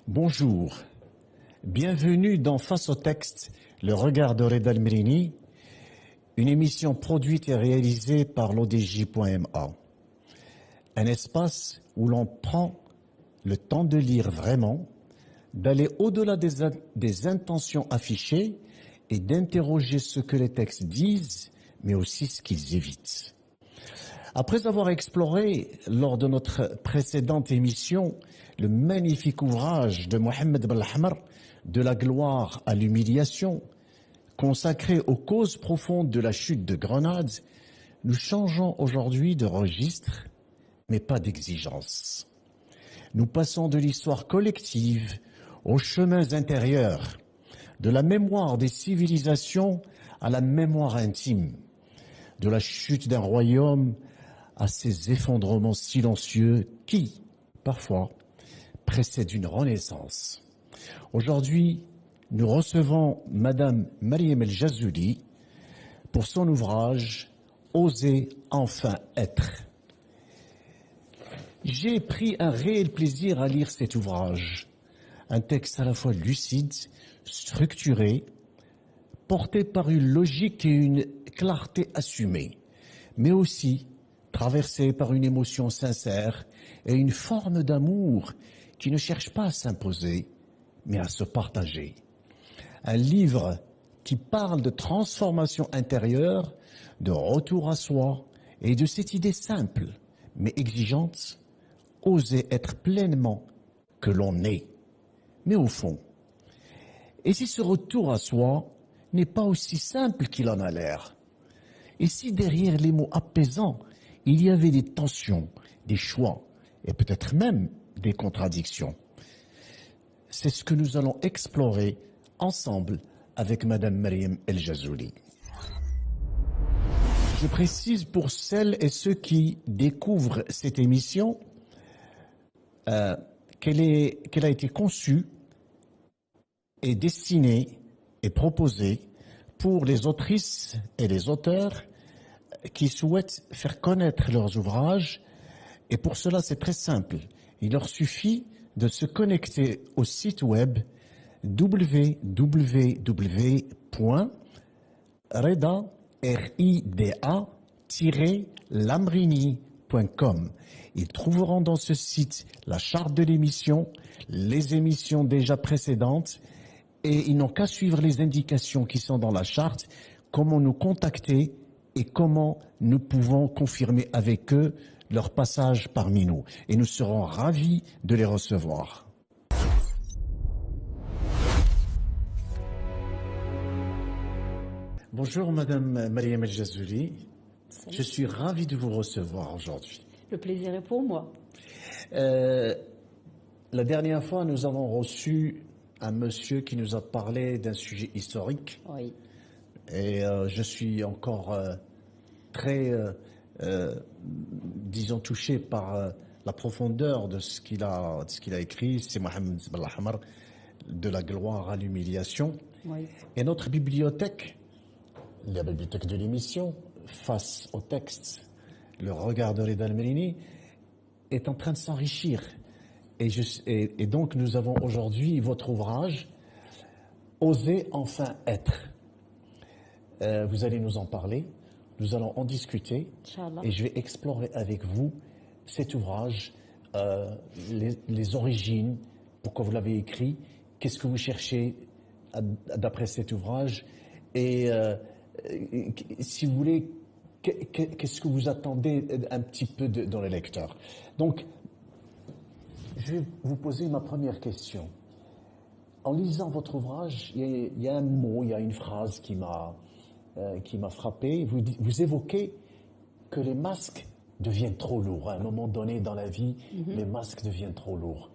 Bonjour, bienvenue dans Face au texte, le regard de Reda Almerini, une émission produite et réalisée par l'ODJ.ma. Un espace où l'on prend le temps de lire vraiment, d'aller au-delà des intentions affichées et d'interroger ce que les textes disent, mais aussi ce qu'ils évitent. Après avoir exploré, lors de notre précédente émission, le magnifique ouvrage de Mohamed Belahmar, De la gloire à l'humiliation, consacré aux causes profondes de la chute de Grenade, nous changeons aujourd'hui de registre, mais pas d'exigence. Nous passons de l'histoire collective aux chemins intérieurs, de la mémoire des civilisations à la mémoire intime, de la chute d'un royaume à ces effondrements silencieux qui, parfois, précèdent une renaissance. Aujourd'hui, nous recevons Madame Mariam El Jazuli pour son ouvrage « Oser enfin être ». J'ai pris un réel plaisir à lire cet ouvrage, un texte à la fois lucide, structuré, porté par une logique et une clarté assumée, mais aussi traversé par une émotion sincère et une forme d'amour qui ne cherche pas à s'imposer, mais à se partager. Un livre qui parle de transformation intérieure, de retour à soi et de cette idée simple, mais exigeante, oser être pleinement que l'on est. Mais au fond, et si ce retour à soi n'est pas aussi simple qu'il en a l'air? Et si derrière les mots apaisants, il y avait des tensions, des choix et peut-être même des contradictions? C'est ce que nous allons explorer ensemble avec Madame Mariam El Jazuli. Je précise pour celles et ceux qui découvrent cette émission qu'elle a été conçue et destinée et proposée pour les autrices et les auteurs qui souhaitent faire connaître leurs ouvrages, et pour cela c'est très simple. Il leur suffit de se connecter au site web www.rida-lamrini.com. Ils trouveront dans ce site la charte de l'émission, les émissions déjà précédentes, et ils n'ont qu'à suivre les indications qui sont dans la charte, comment nous contacter et comment nous pouvons confirmer avec eux leur passage parmi nous. Et nous serons ravis de les recevoir. Bonjour Madame Mariam El Jazuli. Je suis ravi de vous recevoir aujourd'hui. Le plaisir est pour moi. La dernière fois, nous avons reçu un monsieur qui nous a parlé d'un sujet historique. Oui. Et je suis encore très, disons, touché par la profondeur de ce qu'il a écrit. C'est Mohamed Belahmar, De la gloire à l'humiliation. Oui. Et notre bibliothèque, la bibliothèque de l'émission, face au texte, le regard de Reda Almerini, est en train de s'enrichir. Et donc nous avons aujourd'hui votre ouvrage « Oser enfin être ». Vous allez nous en parler, nous allons en discuter. Inch'Allah. Et je vais explorer avec vous cet ouvrage, les origines, pourquoi vous l'avez écrit, qu'est-ce que vous cherchez d'après cet ouvrage, et si vous voulez, qu'est-ce que vous attendez un petit peu dans le lecteur. Donc, je vais vous poser ma première question. En lisant votre ouvrage, il y a un mot, il y a une phrase qui m'a frappé. Vous évoquez que les masques deviennent trop lourds. À un moment donné dans la vie, les masques deviennent trop lourds.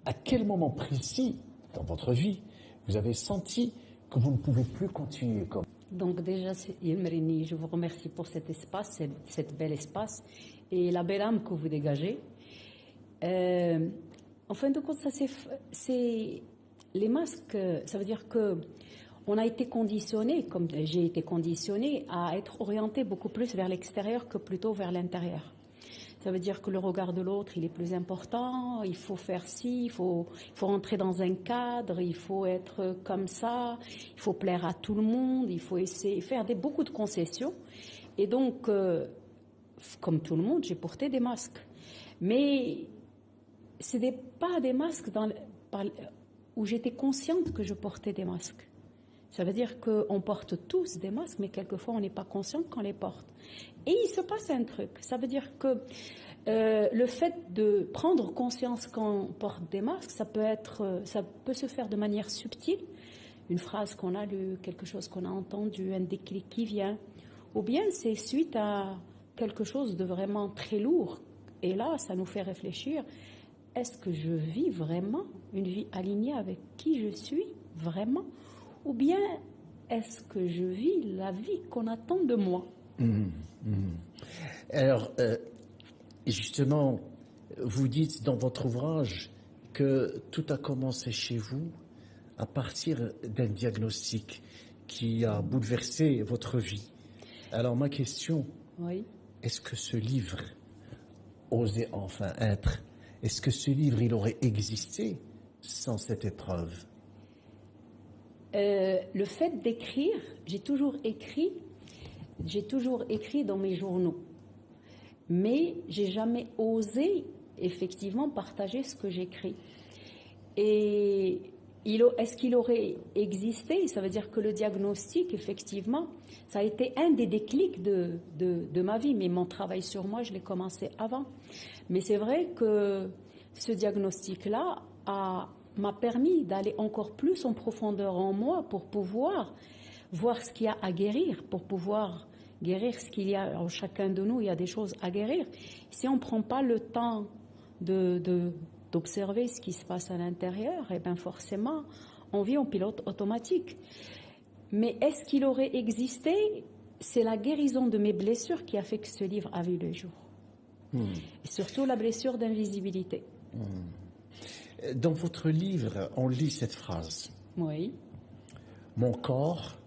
À quel moment précis dans votre vie vous avez senti que vous ne pouvez plus continuer comme... Donc déjà, Yelmerini, je vous remercie pour cet espace, cet bel espace, et la belle âme que vous dégagez. En fin de compte, c'est les masques, ça veut dire que on a été conditionné, comme j'ai été conditionné, à être orienté beaucoup plus vers l'extérieur que plutôt vers l'intérieur. Ça veut dire que le regard de l'autre, il est plus important, il faut faire ci, il faut rentrer dans un cadre, il faut être comme ça, il faut plaire à tout le monde, il faut essayer faire beaucoup de concessions. Et donc, comme tout le monde, j'ai porté des masques. Mais ce n'est pas des masques où j'étais consciente que je portais des masques. Ça veut dire qu'on porte tous des masques, mais quelquefois on n'est pas conscient qu'on les porte. Et il se passe un truc. Ça veut dire que le fait de prendre conscience qu'on porte des masques, ça peut se faire de manière subtile. Une phrase qu'on a lue, quelque chose qu'on a entendu, un déclic qui vient. Ou bien c'est suite à quelque chose de vraiment très lourd. Et là, ça nous fait réfléchir. Est-ce que je vis vraiment une vie alignée avec qui je suis vraiment? Ou bien est-ce que je vis la vie qu'on attend de moi? Alors, justement, vous dites dans votre ouvrage que tout a commencé chez vous à partir d'un diagnostic qui a bouleversé votre vie. Alors, ma question, Oui. est-ce que ce livre, Oser enfin être, est-ce que ce livre, il aurait existé sans cette épreuve? Le fait d'écrire, j'ai toujours écrit dans mes journaux. Mais j'ai jamais osé effectivement partager ce que j'écris. Et est-ce qu'il aurait existé? Ça veut dire que le diagnostic, effectivement, ça a été un des déclics de ma vie. Mais mon travail sur moi, je l'ai commencé avant. Mais c'est vrai que ce diagnostic-là m'a permis d'aller encore plus en profondeur en moi pour pouvoir voir ce qu'il y a à guérir, pour pouvoir guérir ce qu'il y a en chacun de nous. Il y a des choses à guérir. Si on ne prend pas le temps d'observer ce qui se passe à l'intérieur, et bien forcément, on vit en pilote automatique. Mais est-ce qu'il aurait existé? C'est la guérison de mes blessures qui a fait que ce livre a vu le jour. Et surtout la blessure d'invisibilité. Dans votre livre, on lit cette phrase. Oui. Mon corps,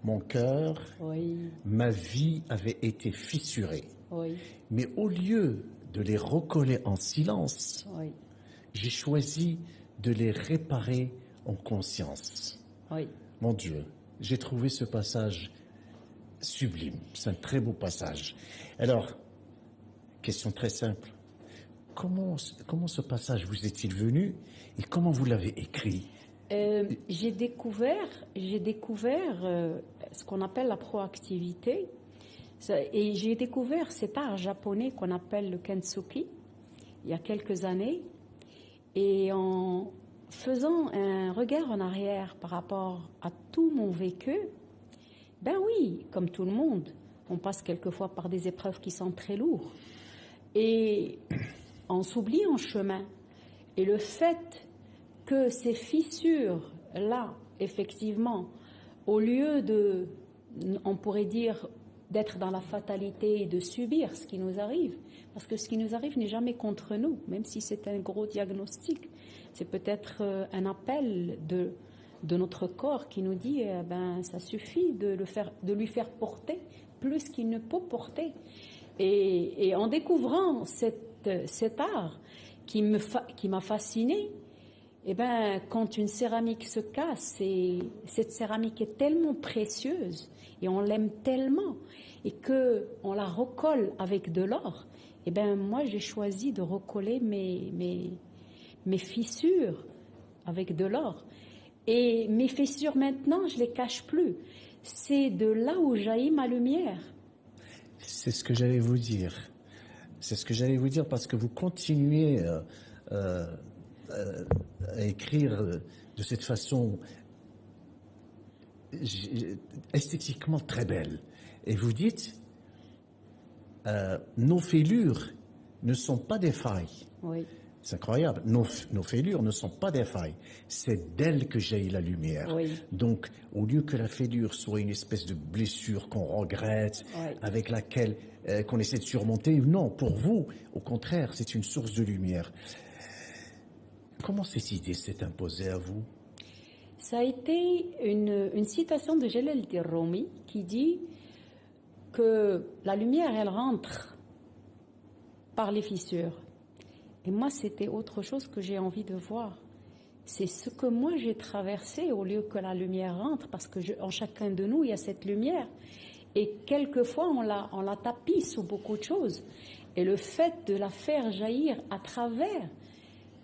mon cœur, Oui. ma vie avait été fissurée. Oui. Mais au lieu de les recoller en silence, Oui. j'ai choisi de les réparer en conscience. Oui. Mon Dieu, j'ai trouvé ce passage sublime. C'est un très beau passage. Alors, question très simple. Comment ce passage vous est-il venu et comment vous l'avez écrit? J'ai découvert ce qu'on appelle la proactivité. Et j'ai découvert cet art japonais qu'on appelle le kintsugi il y a quelques années. Et en faisant un regard en arrière par rapport à tout mon vécu, ben oui, comme tout le monde, on passe quelquefois par des épreuves qui sont très lourdes. Et on s'oublie en chemin. Et le fait que ces fissures-là, effectivement, au lieu de, on pourrait dire, d'être dans la fatalité et de subir ce qui nous arrive, parce que ce qui nous arrive n'est jamais contre nous, même si c'est un gros diagnostic. C'est peut-être un appel de notre corps qui nous dit ben, ça suffit de lui faire porter plus qu'il ne peut porter. Et en découvrant cet art qui m'a fascinée, eh ben, quand une céramique se casse, cette céramique est tellement précieuse et on l'aime tellement et qu'on la recolle avec de l'or, eh ben, moi j'ai choisi de recoller mes fissures avec de l'or. Et mes fissures maintenant, je ne les cache plus. C'est de là où jaillit ma lumière. C'est ce que j'allais vous dire. C'est ce que j'allais vous dire parce que vous continuez à écrire de cette façon esthétiquement très belle. Et vous dites, nos fêlures ne sont pas des failles. Oui. C'est incroyable. Nos fêlures ne sont pas des failles. C'est d'elles que jaillit la lumière. Oui. Donc, au lieu que la fêlure soit une espèce de blessure qu'on regrette, Oui. avec laquelle qu'on essaie de surmonter, non, pour vous, au contraire, c'est une source de lumière. Comment cette idée s'est imposée à vous? Ça a été une citation de Jalaluddin Rumi qui dit que la lumière, elle rentre par les fissures. Et moi, c'était autre chose que j'ai envie de voir. C'est ce que moi j'ai traversé au lieu que la lumière rentre, parce que en chacun de nous, il y a cette lumière. Et quelquefois, on la tapit sous beaucoup de choses. Et le fait de la faire jaillir à travers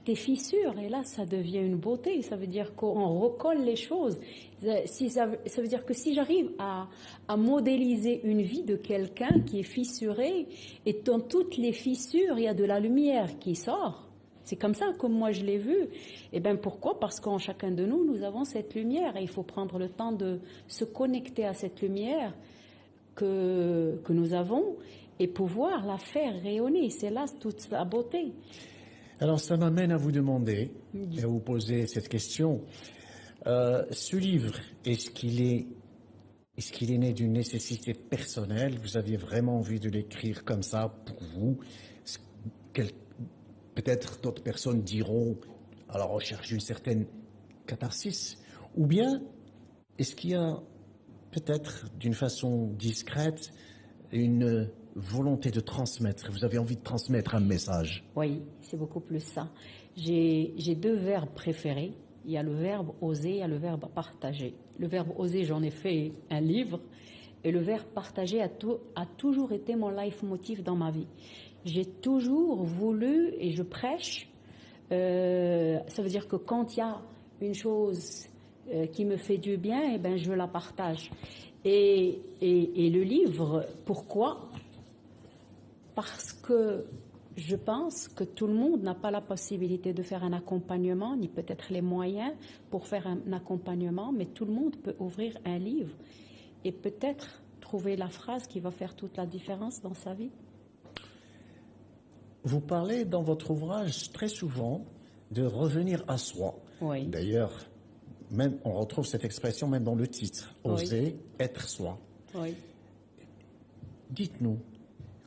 tes fissures, et là, ça devient une beauté. Ça veut dire qu'on recolle les choses. Ça veut dire que si j'arrive à modéliser une vie de quelqu'un qui est fissuré, et dans toutes les fissures, il y a de la lumière qui sort. C'est comme ça, comme moi je l'ai vu. Et bien pourquoi? Parce qu'en chacun de nous, nous avons cette lumière. Et il faut prendre le temps de se connecter à cette lumière que nous avons et pouvoir la faire rayonner. C'est là toute la beauté. Alors ça m'amène à vous demander, et à vous poser cette question. Ce livre, est-ce qu'il est né d'une nécessité personnelle? Vous aviez vraiment envie de l'écrire comme ça pour vous? Peut-être d'autres personnes diront à la recherche d'une certaine catharsis. Ou bien, est-ce qu'il y a peut-être d'une façon discrète une volonté de transmettre? Vous avez envie de transmettre un message? Oui, c'est beaucoup plus ça. J'ai deux verbes préférés. Il y a le verbe oser, il y a le verbe partager. Le verbe oser, j'en ai fait un livre. Et le verbe partager a toujours été mon leitmotiv dans ma vie. J'ai toujours voulu, et je prêche, ça veut dire que quand il y a une chose qui me fait du bien, eh ben, je la partage. Et le livre, pourquoi? Parce que je pense que tout le monde n'a pas la possibilité de faire un accompagnement, ni peut-être les moyens pour faire un accompagnement, mais tout le monde peut ouvrir un livre et peut-être trouver la phrase qui va faire toute la différence dans sa vie. Vous parlez dans votre ouvrage très souvent de revenir à soi. Oui. D'ailleurs, même on retrouve cette expression même dans le titre, oser être soi. Oui. Dites-nous,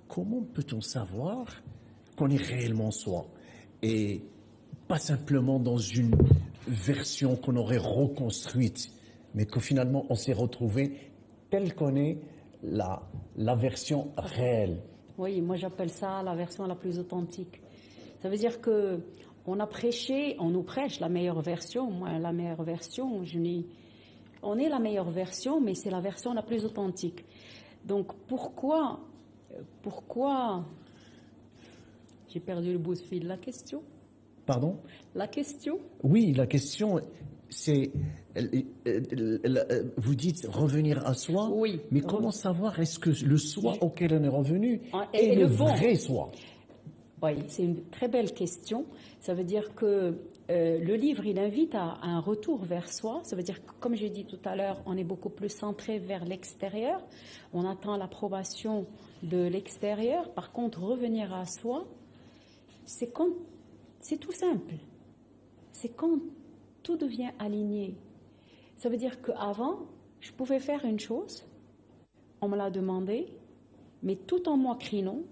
comment peut-on savoir qu'on est réellement soi et pas simplement dans une version qu'on aurait reconstruite, mais que finalement on s'est retrouvé tel qu'on est la version réelle? Oui, moi j'appelle ça la version la plus authentique. Ça veut dire que on nous prêche la meilleure version. Moi, la meilleure version, on est la meilleure version, mais c'est la version la plus authentique. Donc pourquoi j'ai perdu le bout de fil. La question? Pardon? La question? Oui, la question, c'est, vous dites revenir à soi, oui. Mais comment savoir est-ce que le soi auquel on est revenu est est le bon. vrai soi? Oui, c'est une très belle question. Ça veut dire que le livre, il invite à un retour vers soi. Ça veut dire que, comme j'ai dit tout à l'heure, on est beaucoup plus centré vers l'extérieur. On attend l'approbation de l'extérieur. Par contre, revenir à soi, c'est tout simple. C'est quand tout devient aligné. Ça veut dire qu'avant, je pouvais faire une chose, on me l'a demandé, mais tout en moi crie non,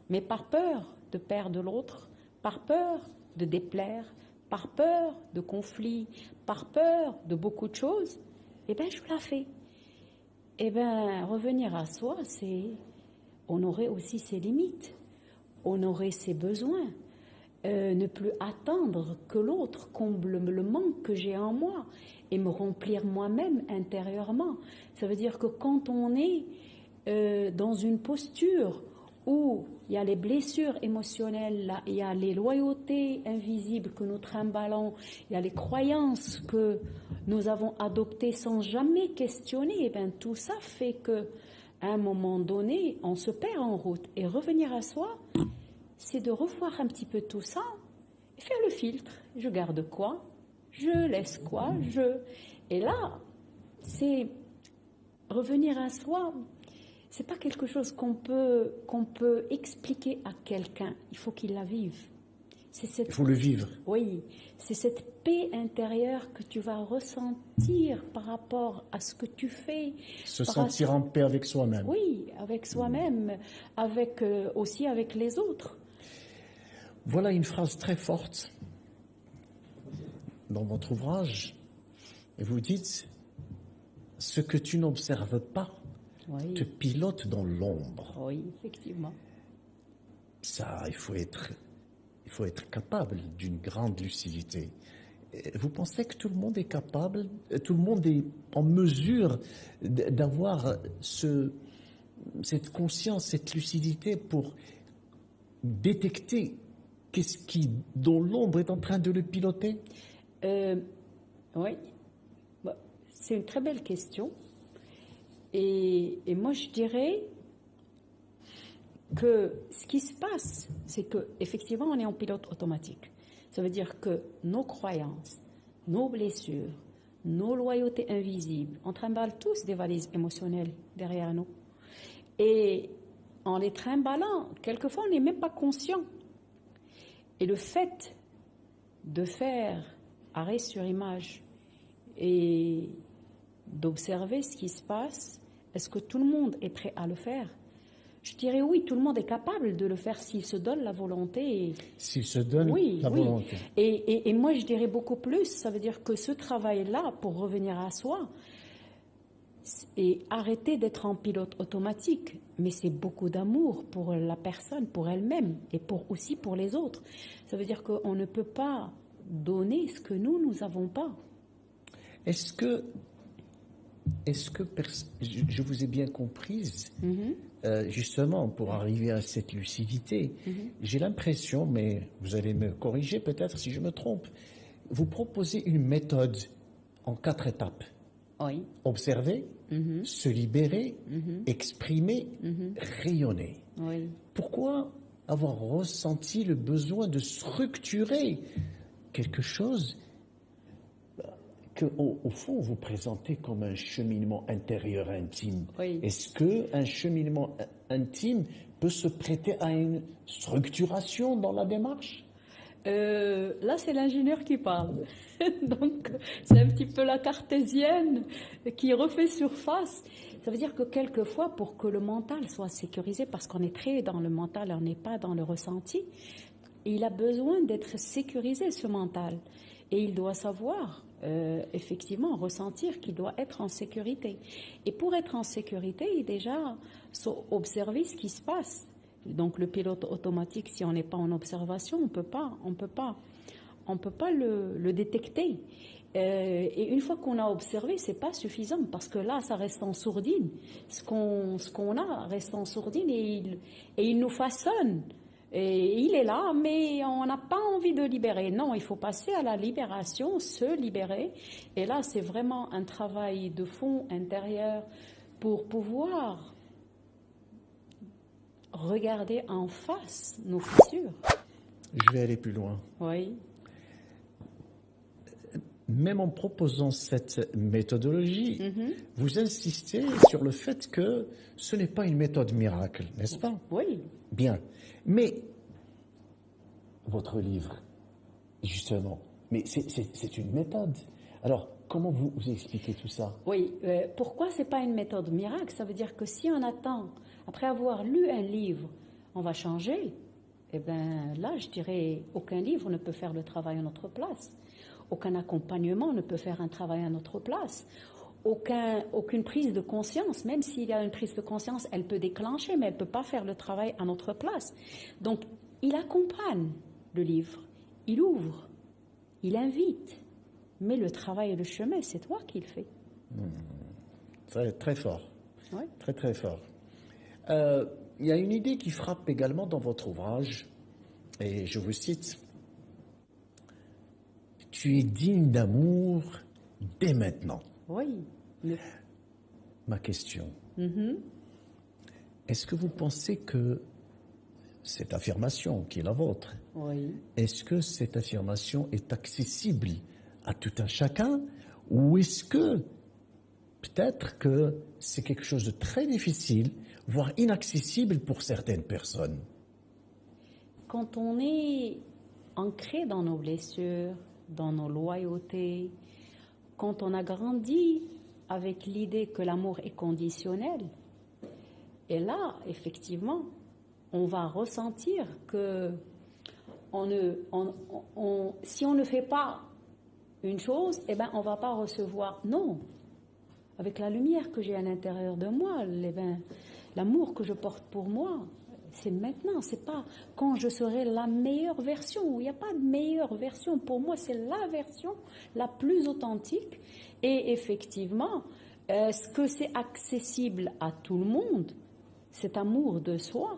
mais par peur de perdre l'autre, par peur de déplaire, par peur de conflit, par peur de beaucoup de choses, eh bien, je la fais. Eh bien, revenir à soi, c'est honorer aussi ses limites, honorer ses besoins, ne plus attendre que l'autre comble le manque que j'ai en moi et me remplir moi-même intérieurement. Ça veut dire que quand on est dans une posture où il y a les blessures émotionnelles, là, il y a les loyautés invisibles que nous trimballons, il y a les croyances que nous avons adoptées sans jamais questionner, et bien tout ça fait qu'à un moment donné, on se perd en route. Et revenir à soi, c'est de revoir un petit peu tout ça et faire le filtre. Je garde quoi? Je laisse quoi? Et là, c'est revenir à soi. C'est pas quelque chose qu'on peut expliquer à quelqu'un. Il faut qu'il la vive. Il faut le vivre. Oui, c'est cette paix intérieure que tu vas ressentir par rapport à ce que tu fais. Se sentir en paix avec soi-même. Oui, avec soi-même, aussi avec les autres. Voilà une phrase très forte dans votre ouvrage. Et vous dites, ce que tu n'observes pas te pilote dans l'ombre. Oui, effectivement. ça, il faut être capable d'une grande lucidité. Vous pensez que tout le monde est capable, tout le monde est en mesure d'avoir cette conscience, cette lucidité pour détecter qu'est-ce qui, dont l'ombre est en train de le piloter? Oui, bah, c'est une très belle question. Et moi, je dirais que ce qui se passe, c'est qu'effectivement, on est en pilote automatique. Ça veut dire que nos croyances, nos blessures, nos loyautés invisibles, on trimballe tous des valises émotionnelles derrière nous. Et en les trimballant, quelquefois, on n'est même pas conscient. Et le fait de faire arrêt sur image et d'observer ce qui se passe, est-ce que tout le monde est prêt à le faire? Je dirais oui, tout le monde est capable de le faire s'il se donne la volonté. S'il se donne oui, la volonté. Et moi, je dirais beaucoup plus. Ça veut dire que ce travail-là, pour revenir à soi, et arrêter d'être en pilote automatique, mais c'est beaucoup d'amour pour la personne, pour elle-même et aussi pour les autres. Ça veut dire qu'on ne peut pas donner ce que nous n'avons pas. Est-ce que je vous ai bien comprise, justement, pour arriver à cette lucidité, j'ai l'impression, mais vous allez me corriger peut-être si je me trompe, vous proposez une méthode en 4 étapes. Oui. Observer, se libérer, exprimer, rayonner. Oui. Pourquoi avoir ressenti le besoin de structurer quelque chose que, au fond, vous présentez comme un cheminement intérieur intime? Oui. Est-ce qu'un cheminement intime peut se prêter à une structuration dans la démarche? Là, c'est l'ingénieur qui parle. Donc, c'est un petit peu la cartésienne qui refait surface. Ça veut dire que quelquefois, pour que le mental soit sécurisé, parce qu'on est très dans le mental, on n'est pas dans le ressenti, il a besoin d'être sécurisé, ce mental. Et il doit savoir, effectivement, ressentir qu'il doit être en sécurité. Et pour être en sécurité, il déjà observer ce qui se passe. Donc le pilote automatique, si on n'est pas en observation, on peut pas le détecter. Et une fois qu'on a observé, c'est pas suffisant parce que là, ça reste en sourdine. Ce qu'on a reste en sourdine et il nous façonne. Et il est là, mais on n'a pas envie de libérer. Non, il faut passer à la libération, se libérer. Et là, c'est vraiment un travail de fond intérieur pour pouvoir regarder en face nos fissures. Je vais aller plus loin. Oui. Même en proposant cette méthodologie, vous insistez sur le fait que ce n'est pas une méthode miracle, n'est-ce pas? Oui. Bien. Mais votre livre, justement, mais c'est une méthode. Alors, comment vous expliquez tout ça? Oui. Pourquoi c'est pas une méthode miracle? Ça veut dire que si on attend, après avoir lu un livre, on va changer. Eh bien, là, je dirais, aucun livre ne peut faire le travail à notre place. Aucun accompagnement ne peut faire un travail à notre place. Aucune prise de conscience, même s'il y a une prise de conscience, elle peut déclencher, mais elle ne peut pas faire le travail à notre place. Donc, il accompagne le livre, il ouvre, il invite, mais le travail et le chemin, c'est toi qui le fais. Très, très fort. Oui. Très, très fort. Il y a une idée qui frappe également dans votre ouvrage, et je vous cite: « Tu es digne d'amour dès maintenant. » Oui. Ma question, est-ce que vous pensez que cette affirmation qui est la vôtre, Oui. est-ce que cette affirmation est accessible à tout un chacun, ou est-ce que peut-être que c'est quelque chose de très difficile, voire inaccessible pour certaines personnes? Quand on est ancré dans nos blessures, dans nos loyautés, quand on a grandi avec l'idée que l'amour est conditionnel, et là, effectivement, on va ressentir que si on ne fait pas une chose, eh ben, on ne va pas recevoir. Non. Avec la lumière que j'ai à l'intérieur de moi, l'amour que je porte pour moi, c'est maintenant, c'est pas quand je serai la meilleure version. Il n'y a pas de meilleure version. Pour moi, c'est la version la plus authentique. Et effectivement, est-ce que c'est accessible à tout le monde, cet amour de soi?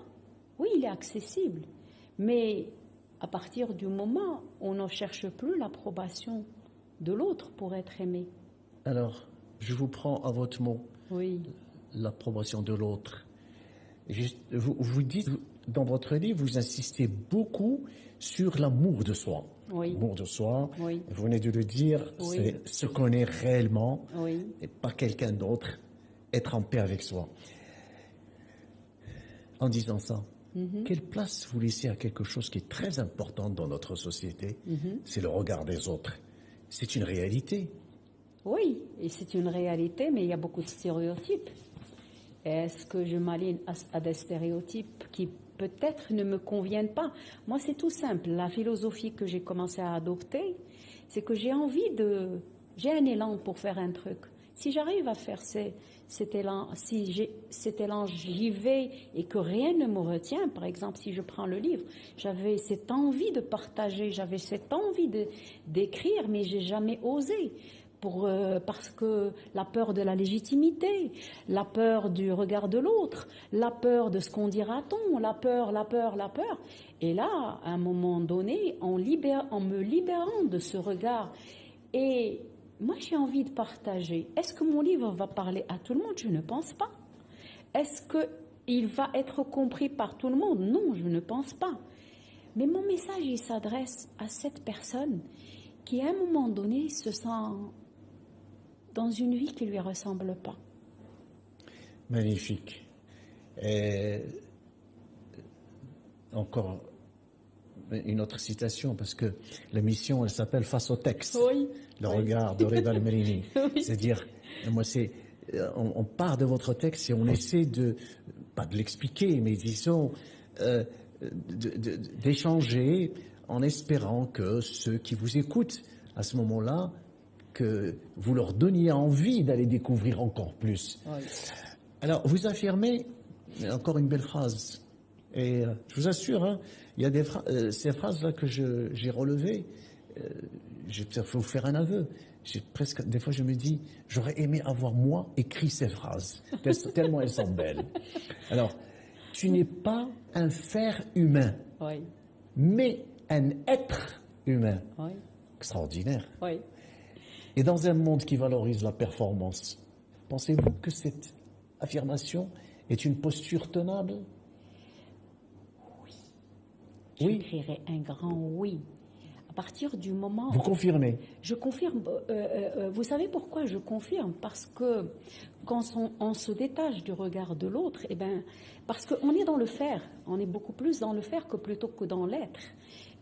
Oui, il est accessible. Mais à partir du moment où on ne cherche plus l'approbation de l'autre pour être aimé. Alors, je vous prends à votre mot, Oui, l'approbation de l'autre. Vous dites, dans votre livre, vous insistez beaucoup sur l'amour de soi. oui, L'amour de soi, oui, vous venez de le dire, Oui. c'est se connaître réellement oui. et pas quelqu'un d'autre, être en paix avec soi. En disant ça, quelle place vous laissez à quelque chose qui est très important dans notre société? C'est le regard des autres. C'est une réalité. Oui, et c'est une réalité, mais il y a beaucoup de stéréotypes. Est-ce que je m'aligne à des stéréotypes qui peut-être ne me conviennent pas? Moi, c'est tout simple. La philosophie que j'ai commencé à adopter, c'est que j'ai un élan pour faire un truc. Si j'arrive à faire cet élan, cet élan, j'y vais et que rien ne me retient, par exemple, si je prends le livre, j'avais cette envie de partager, j'avais cette envie d'écrire, mais j'ai jamais osé. Parce que la peur de la légitimité, la peur du regard de l'autre, la peur de ce qu'on dira-t-on, la peur. Et là, à un moment donné, en me libérant de ce regard, et moi j'ai envie de partager. Est-ce que mon livre va parler à tout le monde? Je ne pense pas. Est-ce qu'il va être compris par tout le monde? Non, je ne pense pas. Mais mon message, il s'adresse à cette personne qui, à un moment donné, se sent dans une vie qui ne lui ressemble pas. Magnifique. Et encore une autre citation, parce que l'émission, elle s'appelle Face au texte. Oui. Le regard de Reda Al-Merini. Oui. C'est-à-dire, moi, on part de votre texte et on essaie pas de l'expliquer, mais disons, d'échanger en espérant que ceux qui vous écoutent à ce moment-là, que vous leur donniez envie d'aller découvrir encore plus. Oui. Alors, vous affirmez, encore une belle phrase, et je vous assure, hein, il y a ces phrases-là que j'ai relevées, je vais vous faire un aveu. Des fois, je me dis, j'aurais aimé avoir, moi, écrit ces phrases, tellement elles sont belles. Alors, tu n'es pas un faire humain, Oui. mais un être humain. Oui. Extraordinaire. Oui. Et dans un monde qui valorise la performance, pensez-vous que cette affirmation est une posture tenable? Oui. J'écrirai un grand oui. À partir du moment Vous confirmez? Je confirme. Vous savez pourquoi je confirme? Parce que quand on se détache du regard de l'autre, eh ben, parce qu'on est dans le faire. On est beaucoup plus dans le faire que plutôt que dans l'être.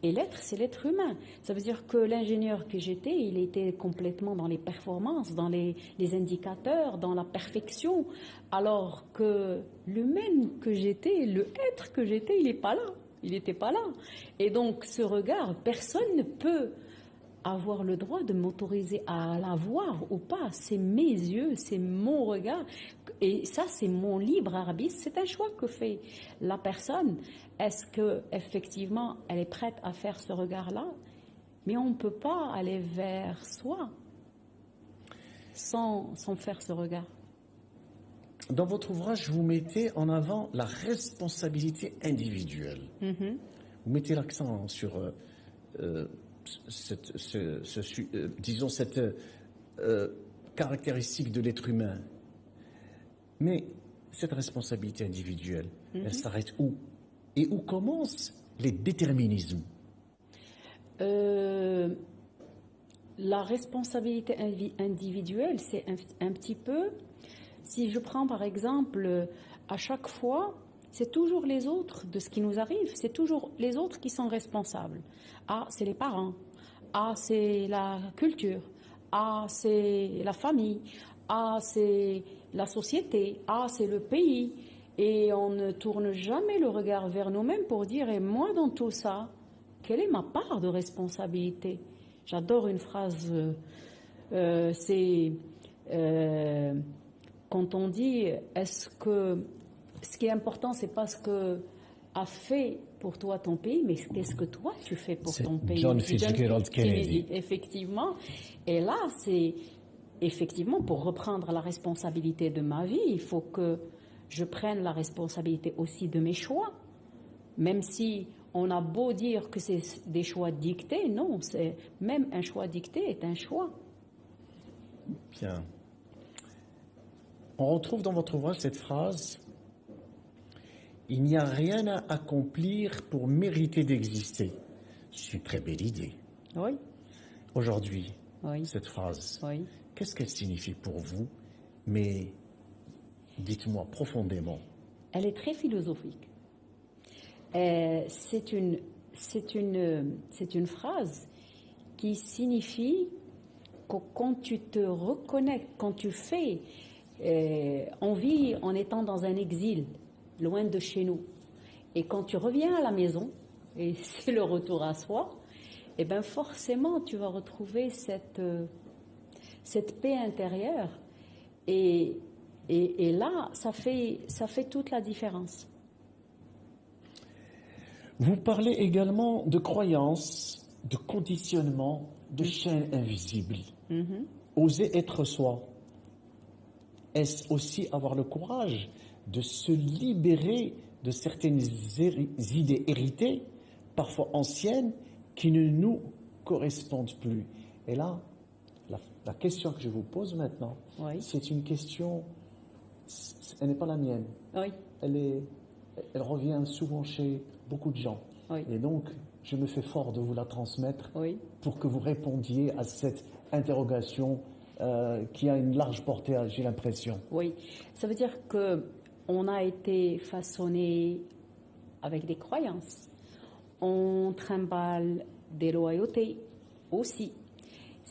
Et l'être, c'est l'être humain. Ça veut dire que l'ingénieur que j'étais, il était complètement dans les performances, dans les indicateurs, dans la perfection, alors que l'humaine que j'étais, le être que j'étais, il n'est pas là. Il n'était pas là. Et donc, ce regard, personne ne peut avoir le droit de m'autoriser à l'avoir ou pas. C'est mes yeux, c'est mon regard. Et ça, c'est mon libre arbitre. C'est un choix que fait la personne. Est-ce qu'effectivement, elle est prête à faire ce regard-là? Mais on ne peut pas aller vers soi sans faire ce regard. Dans votre ouvrage, vous mettez en avant la responsabilité individuelle. Vous mettez l'accent sur disons, cette caractéristique de l'être humain. Mais cette responsabilité individuelle, elle s'arrête où? Et où commencent les déterminismes? La responsabilité individuelle, c'est un petit peu... Si je prends par exemple, à chaque fois, c'est toujours les autres de ce qui nous arrive, c'est toujours les autres qui sont responsables. Ah, c'est les parents. Ah, c'est la culture. Ah, c'est la famille. Ah, c'est la société. Ah, c'est le pays. Et on ne tourne jamais le regard vers nous-mêmes pour dire, et moi dans tout ça, quelle est ma part de responsabilité? J'adore une phrase, c'est... quand on dit, est-ce que ce qui est important, c'est pas ce que a fait pour toi ton pays, mais qu'est-ce que toi tu fais pour C'est ton pays? John Fitzgerald Kennedy. Effectivement. Et là, c'est effectivement pour reprendre la responsabilité de ma vie, il faut que je prenne la responsabilité aussi de mes choix. Même si on a beau dire que c'est des choix dictés, non, c'est même un choix dicté est un choix. Bien. On retrouve dans votre ouvrage cette phrase: il n'y a rien à accomplir pour mériter d'exister. C'est une très belle idée. Oui, Aujourd'hui, oui, cette phrase, oui. qu'est-ce qu'elle signifie pour vous? Mais dites-moi profondément. Elle est très philosophique. C'est une phrase qui signifie que quand tu te reconnectes, quand tu fais, on vit en étant dans un exil, loin de chez nous. Et quand tu reviens à la maison, et c'est le retour à soi, et bien forcément tu vas retrouver cette paix intérieure. Et là, ça fait toute la différence. Vous parlez également de croyances, de conditionnement, de chaînes invisibles. Oser être soi. Est-ce aussi avoir le courage de se libérer de certaines idées héritées, parfois anciennes, qui ne nous correspondent plus? Et là, la question que je vous pose maintenant, Oui. c'est une question, elle n'est pas la mienne. Oui, Elle revient souvent chez beaucoup de gens. Oui. Et donc, je me fais fort de vous la transmettre oui. pour que vous répondiez à cette interrogation qui a une large portée, j'ai l'impression. Oui, ça veut dire que on a été façonné avec des croyances. On trimballe des loyautés aussi.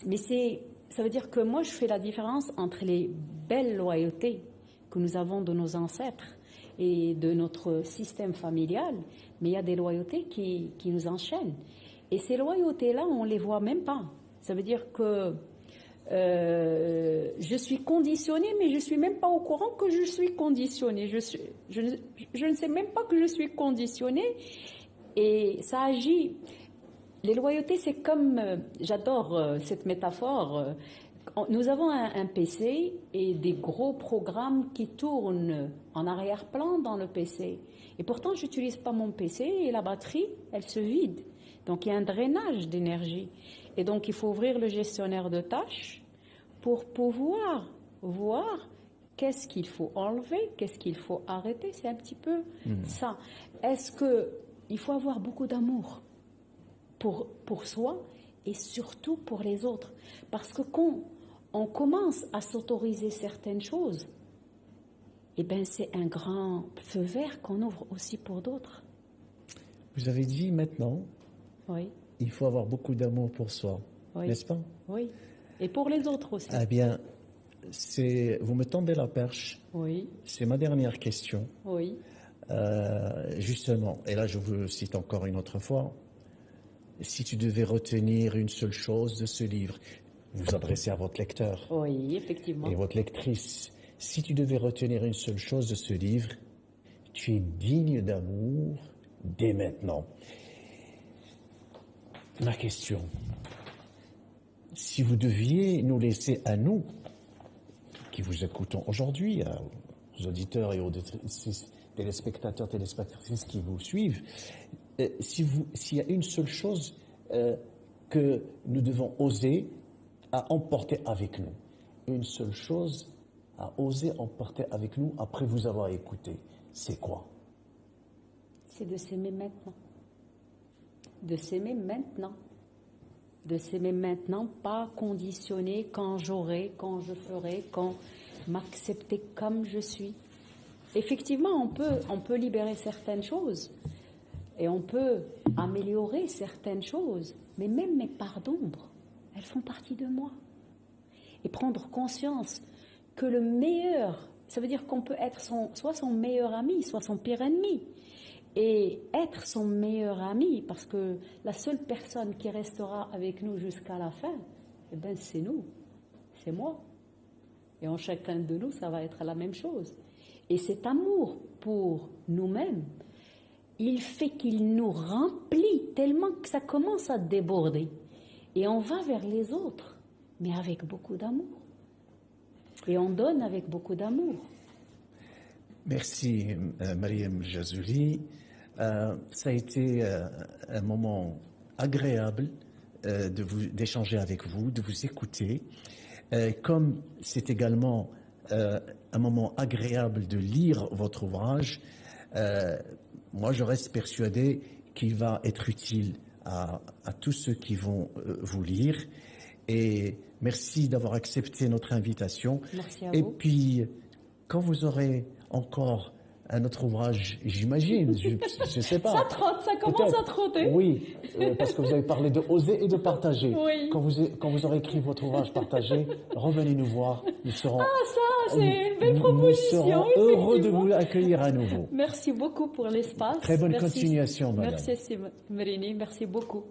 Mais ça veut dire que moi, je fais la différence entre les belles loyautés que nous avons de nos ancêtres et de notre système familial, mais il y a des loyautés qui nous enchaînent. Et ces loyautés-là, on ne les voit même pas. Ça veut dire que je suis conditionnée, mais je ne suis même pas au courant que je suis conditionnée. Je ne sais même pas que je suis conditionnée. Et ça agit. Les loyautés, c'est comme, j'adore cette métaphore, nous avons un PC et des gros programmes qui tournent en arrière-plan dans le PC. Et pourtant, je n'utilise pas mon PC et la batterie, elle se vide. Donc, il y a un drainage d'énergie. Et donc, il faut ouvrir le gestionnaire de tâches pour pouvoir voir qu'est-ce qu'il faut enlever, qu'est-ce qu'il faut arrêter. C'est un petit peu ça. Est-ce qu'il faut avoir beaucoup d'amour pour soi et surtout pour les autres? Parce que quand on commence à s'autoriser certaines choses, eh bien, c'est un grand feu vert qu'on ouvre aussi pour d'autres. Vous avez dit maintenant, Oui, il faut avoir beaucoup d'amour pour soi, oui, n'est-ce pas? oui. Et pour les autres aussi. Eh bien, vous me tendez la perche. Oui, C'est ma dernière question. oui, Justement, et là je vous cite encore une autre fois, si tu devais retenir une seule chose de ce livre, vous vous adressez à votre lecteur oui, effectivement. et votre lectrice, si tu devais retenir une seule chose de ce livre, tu es digne d'amour dès maintenant. Ma question, si vous deviez nous laisser à nous, qui vous écoutons aujourd'hui, aux auditeurs et aux téléspectateurs, téléspectatrices qui vous suivent, s'il y a une seule chose que nous devons oser à emporter avec nous, une seule chose à oser emporter avec nous après vous avoir écouté, c'est quoi? C'est de s'aimer maintenant. De s'aimer maintenant. De s'aimer maintenant, pas conditionner quand j'aurai, quand je ferai, quand m'accepter comme je suis. Effectivement, on peut libérer certaines choses et on peut améliorer certaines choses, mais même mes parts d'ombre, elles font partie de moi. Et prendre conscience que le meilleur, ça veut dire qu'on peut être soit son meilleur ami, soit son pire ennemi. Et être son meilleur ami, parce que la seule personne qui restera avec nous jusqu'à la fin, eh ben c'est nous, c'est moi. Et en chacun de nous, ça va être la même chose. Et cet amour pour nous-mêmes, il fait qu'il nous remplit tellement que ça commence à déborder. Et on va vers les autres, mais avec beaucoup d'amour. Et on donne avec beaucoup d'amour. Merci, Mariam Jazouli. Ça a été un moment agréable d'échanger avec vous, de vous écouter. Comme c'est également un moment agréable de lire votre ouvrage, moi je reste persuadé qu'il va être utile à tous ceux qui vont vous lire. Et merci d'avoir accepté notre invitation. Merci à Et vous. puis, quand vous aurez encore un autre ouvrage, j'imagine, je ne sais pas. Ça trotte, ça commence à trotter. Oui, parce que vous avez parlé de oser et de partager. Oui. Quand vous aurez écrit votre ouvrage partagé, revenez nous voir. Nous serons, Ça, c'est une belle nous proposition. serons heureux de effectivement. vous accueillir à nouveau. Merci beaucoup pour l'espace. Très bonne Merci. continuation, madame. Merci, Merini. Merci beaucoup.